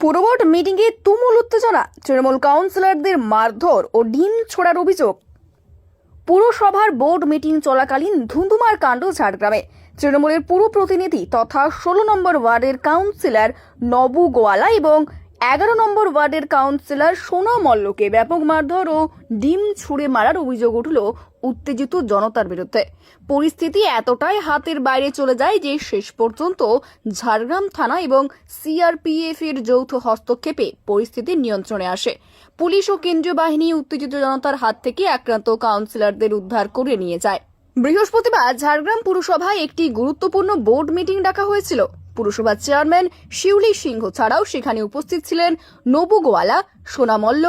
পুরবোর্ড মিটিংয়ে তুমুল উত্তেজনা, তৃণমূল কাউন্সিলরদের মারধর ও ডিম ছোড়ার অভিযোগ। পুরসভার বোর্ড মিটিং চলাকালীন ধুন্ধুমার কাণ্ড ঝাড়গ্রামে। তৃণমূলের পুর প্রতিনিধি তথা 16 নম্বর ওয়ার্ডের কাউন্সিলর নবু গোয়ালা এবং 11 নম্বর ওয়ার্ডের কাউন্সিলর সোনা মল্লকে ব্যাপক মারধর ও ডিম ছুঁড়ে মারার অভিযোগ উঠল উত্তেজিত জনতার বিরুদ্ধে। পরিস্থিতি এতটাই হাতের বাইরে চলে যায় যে শেষ পর্যন্ত ঝাড়গ্রাম থানা এবং সিআরপিএফ এর যৌথ হস্তক্ষেপে পরিস্থিতি নিয়ন্ত্রণে আসে। পুলিশ ও কেন্দ্রীয় বাহিনী উত্তেজিত জনতার হাত থেকে আক্রান্ত কাউন্সিলরদের উদ্ধার করে নিয়ে যায়। বৃহস্পতিবার ঝাড়গ্রাম পুরসভায় একটি গুরুত্বপূর্ণ বোর্ড মিটিং ডাকা হয়েছিল। পুরসভার চেয়ারম্যান শিউলি সিংহ ছাড়াও সেখানে উপস্থিত ছিলেন নবু গোয়ালা, সোনা মল্ল,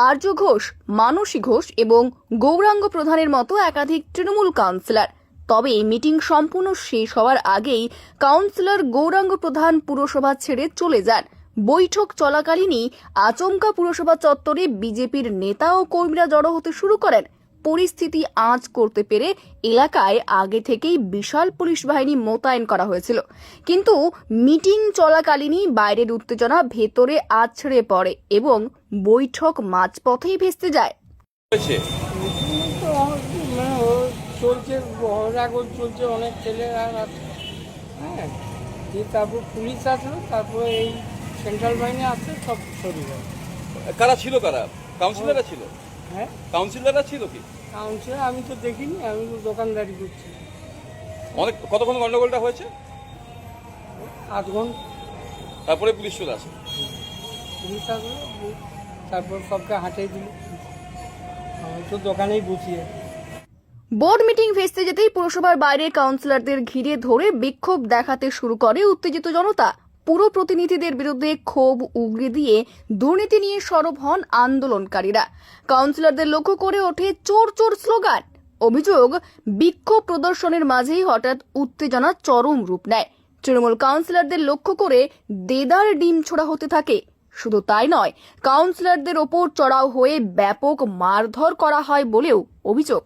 আর্য ঘোষ, মানসী ঘোষ এবং গৌরাঙ্গ প্রধানের মতো একাধিক তৃণমূল কাউন্সিলর। তবে মিটিং সম্পূর্ণ শেষ হওয়ার আগেই কাউন্সিলর গৌরাঙ্গ প্রধান পুরসভা ছেড়ে চলে যান। বৈঠক চলাকালীনই আচমকা পুরসভা চত্বরে বিজেপির নেতা ও কর্মীরা জড়ো হতে শুরু করেন। পরিস্থিতি আঁচ করতে পেরে এলাকায় আগে থেকেই বিশাল পুলিশ বাহিনী মোতায়েন করা হয়েছিল, কিন্তু মিটিং চলাকালীনই বাইরের উত্তেজনা ভেতরে আছড়ে পড়ে এবং বৈঠক মাঝপথেই ভেস্তে যায়। চলছে হরাগোল চলছে, অনেক ছেলেরা হ্যাঁ, তারপর পুলিশ আসলো, তারপর এই সেন্ট্রাল বাহিনী আসছে, সব সরিয়ে গেল। কারা ছিল? কারা কাউন্সিলররা ছিল? হ্যাঁ, কাউন্সিলররা ছিল কি? কাউন্সিলর আমি তো দেখিনি, আমি তো দোকানদারি করছি। কতক্ষণ গন্ডগোলটা হয়েছে? 8 ঘন্টা। তারপরে পুলিশ চলে আসে। পুলিশ আসলো, তারপর সবকে হাঁটিয়ে দিল, আমি তো দোকানেই বসিয়ে। বোর্ড মিটিং ভেস্তে যেতেই পুরসভার বাইরে কাউন্সিলরদের ঘিরে ধরে বিক্ষোভ দেখাতে শুরু করে উত্তেজিত জনতা। পুর প্রতিনিধিদের বিরুদ্ধে ক্ষোভ উগরে দিয়ে দুর্নীতি নিয়ে সরব হন আন্দোলনকারীরা। কাউন্সিলরদের লক্ষ্য করে ওঠে চোর চোর স্লোগান। অভিযোগ, বিক্ষোভ প্রদর্শনের মাঝেই হঠাৎ উত্তেজনা চরম রূপ নেয়। তৃণমূল কাউন্সিলরদের লক্ষ্য করে দেদার ডিম ছোড়া হতে থাকে। শুধু তাই নয়, কাউন্সিলরদের ওপর চড়াও হয়ে ব্যাপক মারধর করা হয় বলেও অভিযোগ।